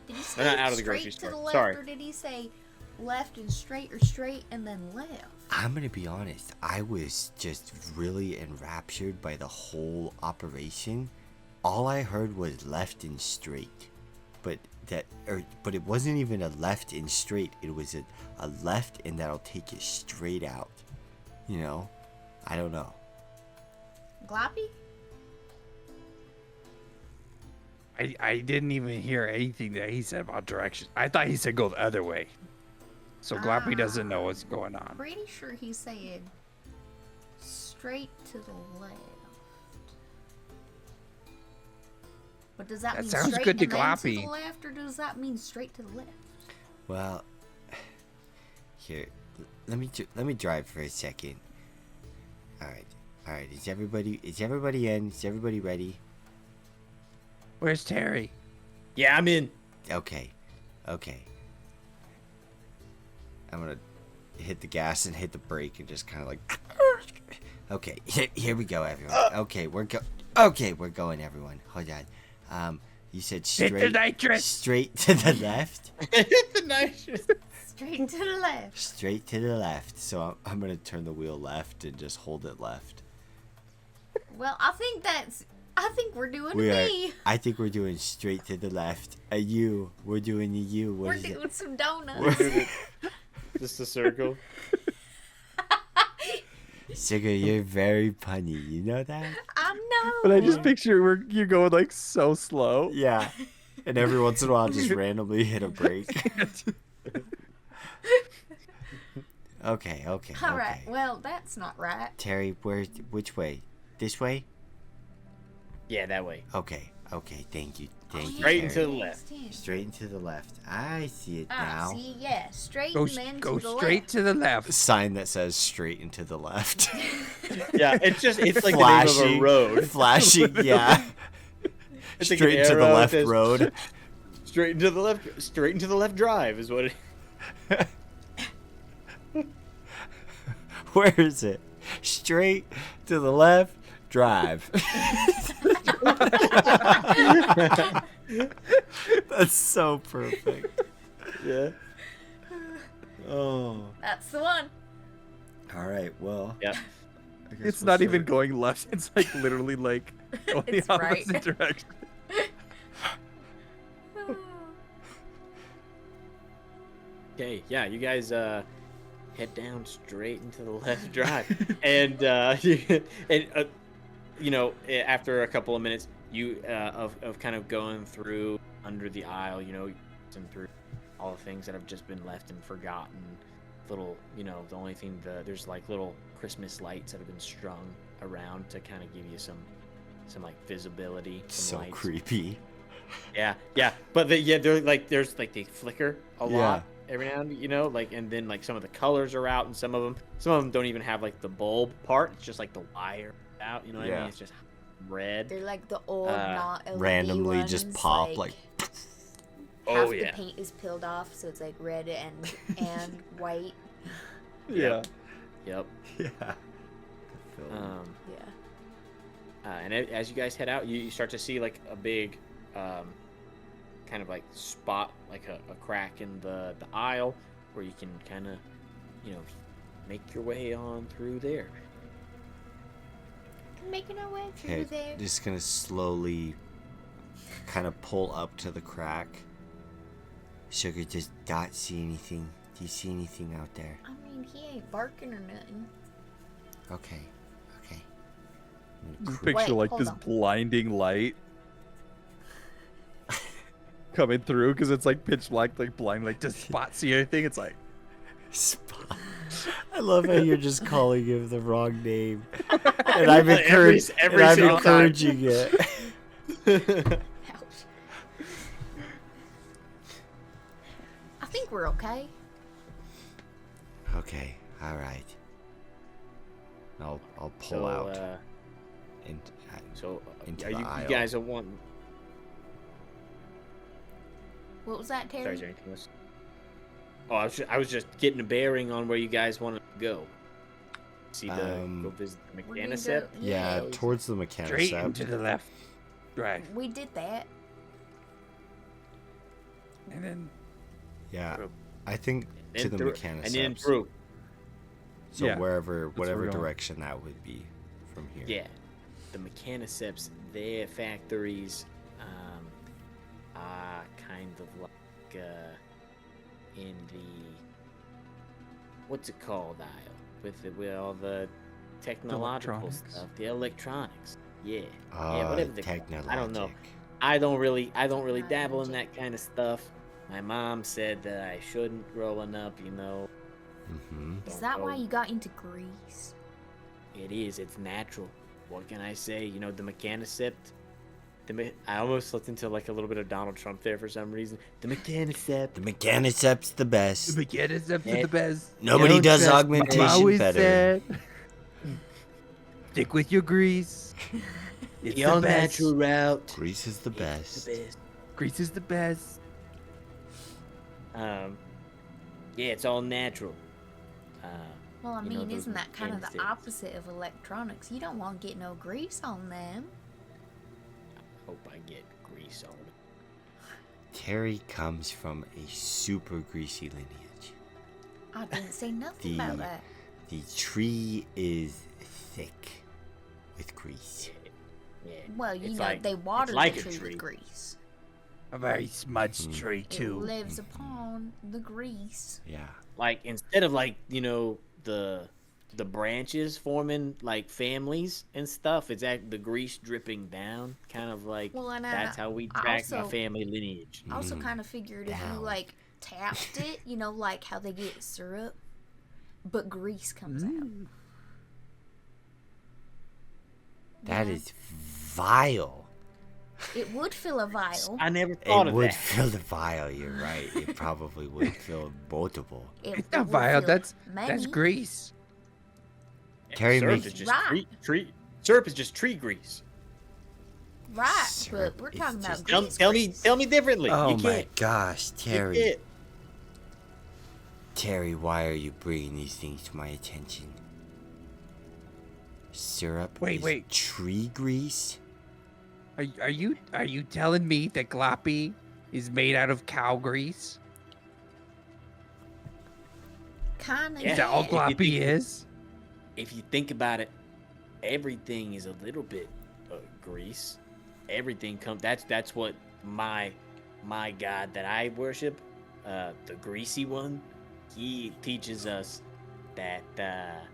Did he We're say not out of the straight grocery to store. the left, Sorry. or did he say left and straight, or straight and then left? I'm gonna be honest. I was just really enraptured by the whole operation. All I heard was left and straight, but it wasn't even a left and straight. It was a left and that'll take you straight out. I don't know. Gloppy? I didn't even hear anything that he said about directions. I thought he said go the other way. So Gloppy doesn't know what's going on. Pretty sure he said straight to the left. But does that That mean sounds straight good to and then to Gloppy. the left, or does that mean straight to the left? Well, here, let me drive for a second. All right. Is everybody in? Is everybody ready? Where's Terry? Yeah, I'm in. Okay. I'm gonna hit the gas and hit the brake and just kind of like. Okay, here we go, everyone. Okay, we're going, everyone. Hold on. You said Hit the straight, nitrous. straight to the left. The nitrous. Straight to the left. Straight to the left. So I'm gonna turn the wheel left and just hold it left. Well, I think that's I think we're doing We are. me. I think we're doing straight to the left. A U. We're doing a U. What We're is it? doing some donuts. Just a circle. Sugar, you're very punny. You know that? I know. But I just picture you're going like so slow. Yeah. And every once in a while, just randomly hit a brake. Okay. All right. Well, that's not right. Terry, which way? This way? Yeah, that way. Okay. Thank you. Thank you. Straight and Terry. to the left. Straight and to the left. I see it Ah, now. see, yeah, straight Go, and then go to the straight left. to the left. Sign that says straight and to the left. Yeah, it's like the name of a road. Flashing, yeah. It's like Straight an to the arrow left that says- road. Straight into the left. Straight into the left drive is what it. Where is it? Straight to the left, drive. That's so perfect. Yeah. Oh. That's the one. All right. Well. Yeah. I guess It's we'll not even start. going left. It's like literally like going the It's opposite right. direction. Okay. Yeah, you guys head down straight into the left drive, and you know, after a couple of minutes, you of kind of going through under the aisle, you know, and through all the things that have just been left and forgotten. Little, you know, the only thing there's like little Christmas lights that have been strung around to kind of give you some like visibility. Some So lights. creepy. Yeah, but they're like they flicker a Yeah. lot every now and then, you know, like, and then like some of the colors are out, and some of them don't even have like the bulb part. It's just like the wire out, you know what I Yeah. mean? It's just red. They're like the old, not LED Randomly ones, just pop like. half Oh, the yeah. paint is peeled off, so it's like red and white. Yeah. Yep. Yeah. Um, Yeah. and as you guys head out, you start to see like a big, kind of like spot, like a crack in the aisle where you can kind of, you know, make your way on through there. Making our way through Okay, there. just gonna slowly kind of pull up to the crack. Sugar, does Dot see anything? Do you see anything out there? I mean, he ain't barking or nothing. Okay. I'm You gonna picture Wait, like hold this on. blinding light coming through because it's like pitch black, like blind. Like, does Spot see anything? It's like, Spot. I love how you're just calling him the wrong name, and I'm encouraging it. Ouch. I think we're okay. Okay, all right. I'll pull So, out and So, Into are the you aisle. guys are wanting? What was that, Terry? Sorry, is there anything else? Oh, I was just getting a bearing on where you guys wanted to go. See go visit the We're gonna Mechanicept. go- yeah, yeah, towards the Straight into mechanicept. the left. Right. we did that. And then Yeah, I think to And the through, mechanicept. and then through. So Yeah, whatever we're going. direction that would be from here. Yeah, the Mechanicepts, their factories, are kind of like in the what's it called aisle with all the technological Electronics. stuff, the electronics. Yeah, Oh, whatever they call it. technologic. I don't know. I don't really dabble in that kind of stuff. My mom said that I shouldn't growing up, you know. Mm-hmm. Is that why you got into Greece? It is. It's natural. What can I say? You know, the Mechanicept. I almost looked into like a little bit of Donald Trump there for some reason. The Mechanicept. The mechanicept's the best. the beginners up to the best. Nobody Don't does trust me. augmentation Always better. said, stick with your grease. It's The the all best. natural route. Grease is the It's best. the best. Grease is the best. Yeah, it's all natural. Well, I You know, mean, those isn't that kind of the Mechanicept. opposite of electronics? You don't want to get no grease on them. Hope I get grease on it. Terry comes from a super greasy lineage. I didn't say nothing about that. The tree is thick with grease. Yeah. Well, you It's know, like- they water like the a tree tree. with grease. A very smudged tree It too. lives upon the grease. Yeah. Like instead of like the branches forming like families and stuff, it's the grease dripping down, kind of like Well, and that's how we I track my also- family lineage. I also kind of figured if you down. like tapped it, you know, like how they get syrup, but grease comes out. That Yeah. is vile. It would fill a vial. I never thought It of would that. fill the vial. You're right. It probably would fill multiple. It's It not would vile. fill That's many. grease. Terry syrup makes- is just Right. tree. Syrup is just tree grease. Right, Syrup but we're is talking about just- grease. Tell me differently. Oh you my can't. gosh, You Terry. can't. Terry, why are you bringing these things to my attention? Syrup Wait, is wait. tree grease? Are you telling me that Gloppy is made out of cow grease? Kind of. Yeah. Is that all If you Gloppy think- is? If you think about it, everything is a little bit of grease. Everything comes. That's what my god that I worship, the greasy one. He teaches us that that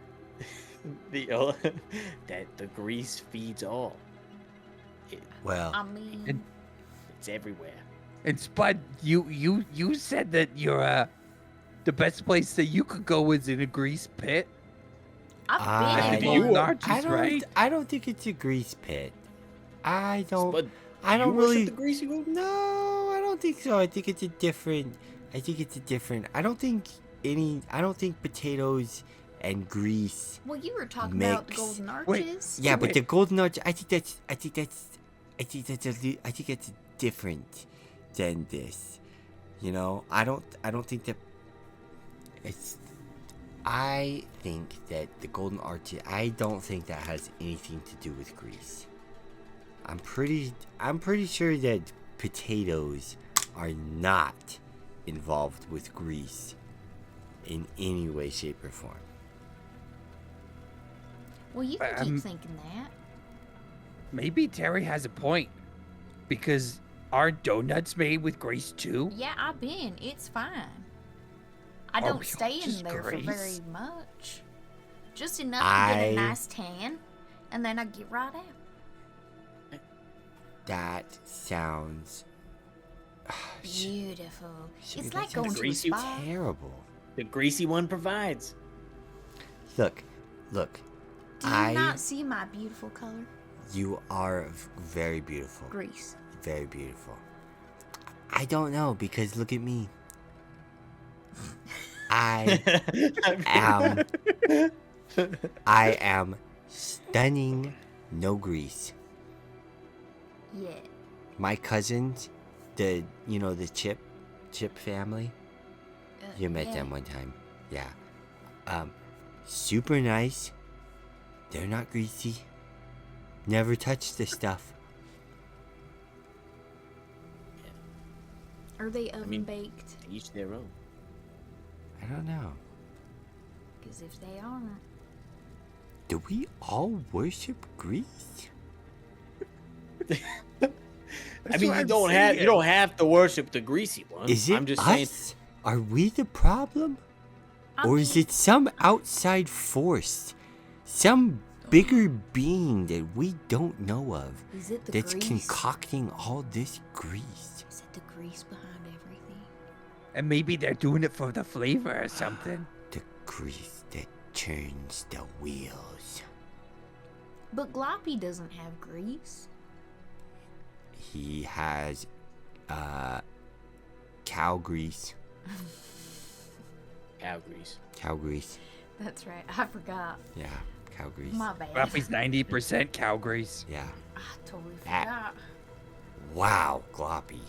the grease feeds all. Well, I mean, And- It's everywhere. And Spud, you said that you're the best place that you could go is in a grease pit. I've been I- in You one. are- Archie's right. I don't think it's a grease pit. I don't. But I don't you worship really. the greasy one. No, I don't think so. I think it's a different. I think it's a different. I don't think potatoes and grease. Well, you were talking about the Mix. golden Wait. arches. Yeah, but Wait. the golden arch. I think that's different than this. You know, I don't think that it's. I think that the golden arch. I don't think that has anything to do with grease. I'm pretty sure that potatoes are not involved with grease in any way, shape, or form. Well, you can keep thinking that. Maybe Terry has a point, because are donuts made with grease too? Yeah, I've been. It's fine. I Are don't we all stay in just there for grease? very much. Just enough to get a I- nice tan, and then I get right out. That sounds Beautiful. Shoot, It's that like sounds going to a greasy. spa. terrible. The greasy one provides. Look. Do you not see my beautiful color? You are very beautiful. Grease. Very beautiful. I don't know because look at me. I am stunning, no grease. Yeah. My cousins, the Chip family. You met yeah. them one time. Yeah. Super nice. They're not greasy. Never touched this stuff. Are they oven mean- baked? To each their own. I don't know. Because if they aren't, Do we all worship grease? I mean, you don't have to worship the greasy one. Is it I'm just us? saying. Are we the problem? I Or is mean, it some outside force? Some bigger being that we don't know of is it the that's grease? concocting all this grease? Is it the grease behind everything? And maybe they're doing it for the flavor or something. The grease that turns the wheels. But Gloppy doesn't have grease. He has cow grease. Cow grease. Cow grease. That's right. I forgot. Yeah, cow grease. My bad. Gloppy's 90% cow grease. Yeah. I totally That- forgot. Wow, Gloppy.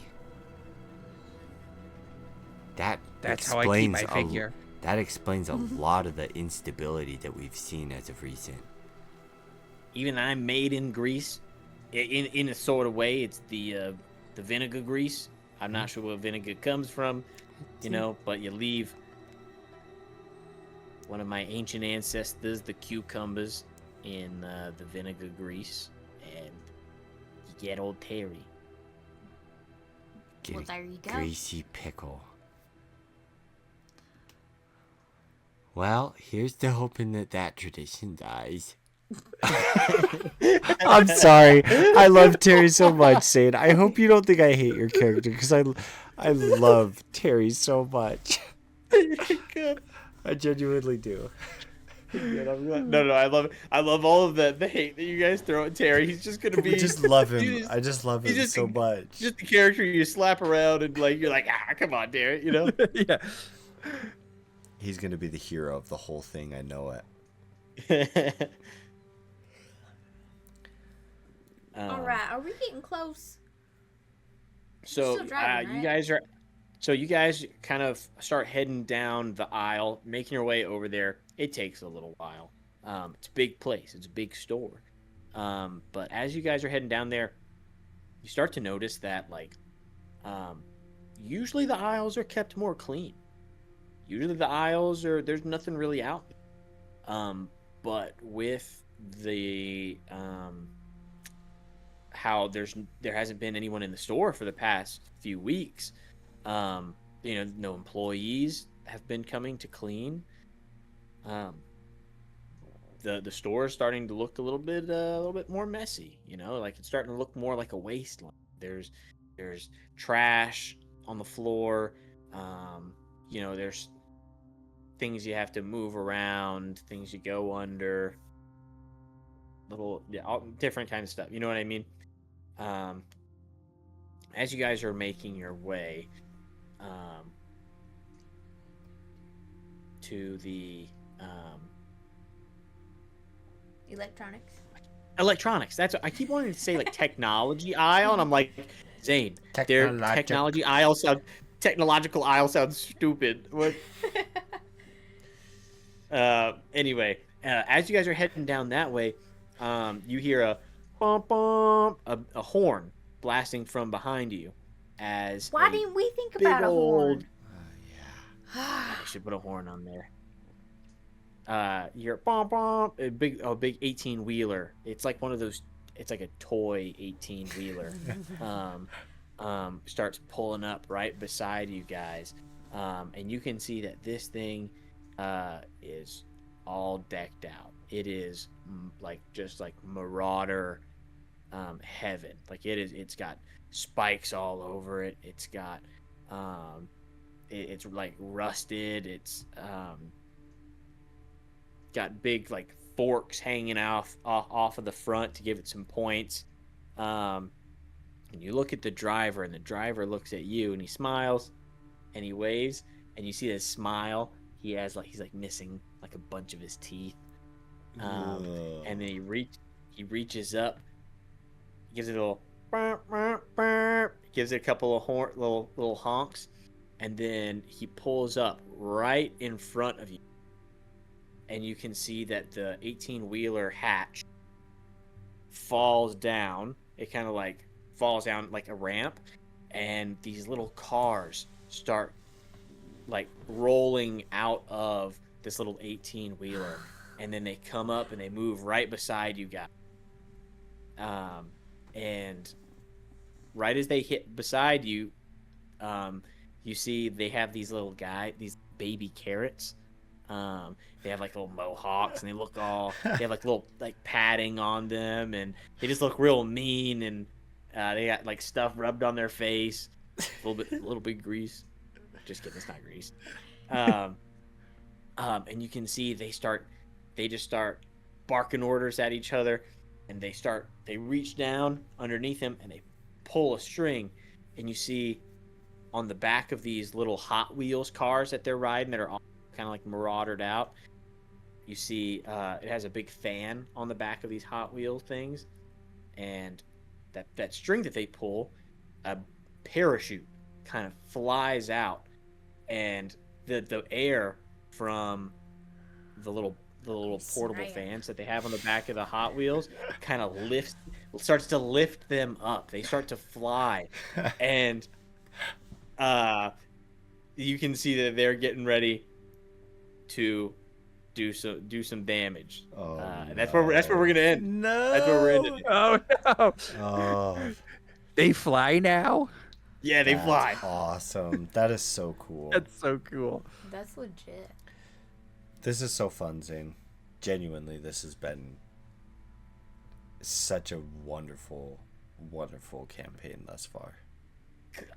That's how I keep my a- figure. That explains a lot of the instability that we've seen as of recent. Even I'm made in grease. In a sort of way, it's the vinegar grease. I'm not sure where vinegar comes from, but you leave one of my ancient ancestors, the cucumbers, in the vinegar grease, and get old Terry. Get Well, a there you go. greasy pickle. Well, here's to hoping that tradition dies. I'm sorry. I love Terry so much, Zane. I hope you don't think I hate your character, because I love Terry so much. Good. I genuinely do. Good, I'm glad. No, I love it. I love all of the hate that you guys throw at Terry. He's just gonna I be. just love him. he's- I just love he's him just so a- much. Just the character you slap around and like you're like, come on, Terry, you know. Yeah. He's gonna be the hero of the whole thing. I know it. All right, are we getting close? So Still driving, you right? guys are. So you guys kind of start heading down the aisle, making your way over there. It takes a little while. It's a big place. It's a big store. But as you guys are heading down there, you start to notice that usually the aisles are kept more clean. Usually the aisles there's nothing really out. But with the how there hasn't been anyone in the store for the past few weeks. No employees have been coming to clean. The store is starting to look a little bit more messy. Like it's starting to look more like a wasteland. There's trash on the floor. There's things you have to move around, things you go under, all different kind of stuff. You know what I mean? As you guys are making your way to the electronics. That's I keep wanting to say like technology aisle, and I'm like, Zane, their technological aisle sounds stupid. What? Anyway, as you guys are heading down that way, you hear a bump, a horn blasting from behind you. Why didn't we think about a horn? I should put a horn on there. You hear bump, a big 18-wheeler. It's like one of those. It's like a toy 18-wheeler. Starts pulling up right beside you guys, and you can see that this thing is all decked out. It is just like Marauder heaven. Like it is. It's got spikes all over it. It's got it's like rusted. It's got big like forks hanging off of the front to give it some points. And you look at the driver, and the driver looks at you, and he smiles, and he waves, and you see this smile. He's like missing like a bunch of his teeth. And then he reaches up, gives it a little burp, burp, burp, gives it a couple of little honks, and then he pulls up right in front of you. And you can see that the 18-wheeler hatch falls down. It kind of like falls down like a ramp, and these little cars start like rolling out of this little 18-wheeler, and then they come up and they move right beside you guys. And right as they hit beside you, you see they have these these baby carrots. They have like little mohawks, and they have like little like padding on them, and they just look real mean, and they got like stuff rubbed on their face, a little bit grease. Just kidding, it's not grease. And you can see they just start barking orders at each other, and they reach down underneath him and they pull a string, and you see on the back of these little Hot Wheels cars that they're riding that are all kind of like maraudered out. You see it has a big fan on the back of these Hot Wheels things, and that string that they pull, a parachute kind of flies out, and the air from the little portable fans that they have on the back of the Hot Wheels kind of starts to lift them up. They start to fly, and you can see that they're getting ready to do some damage. Oh, And that's where we're gonna end. No. That's where we're ending. It. Oh no! Oh, They fly now. Yeah, they that's fly. awesome. That is so cool. That's so cool. That's legit. This is so fun, Zane. Genuinely, this has been such a wonderful, wonderful campaign thus far.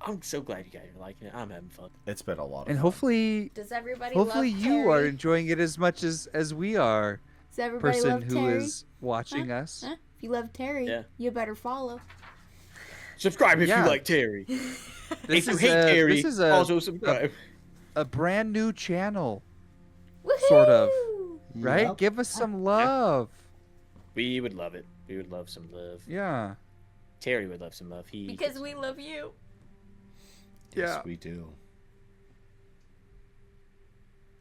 I'm so glad you guys are liking it. I'm having fun. It's been a lot of And fun. hopefully, Does everybody hopefully love you are Terry? enjoying it as much as we are. Does everybody Person love who is Terry? watching us. Huh? If you love Terry, Yeah. you better follow. Subscribe if Yeah. you like Terry. This if you is hate Terry, this is also subscribe. a brand new channel, Woohoo! Sort of. right? Yep. Give us some love. We would love it. We would love some love. Yeah. Terry would love some love. Because we love you. Yes, Yeah. we do.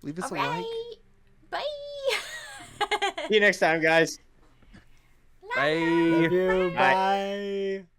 Leave us All a like. right. Bye. See you next time, guys. Bye. Love you. Bye. Bye.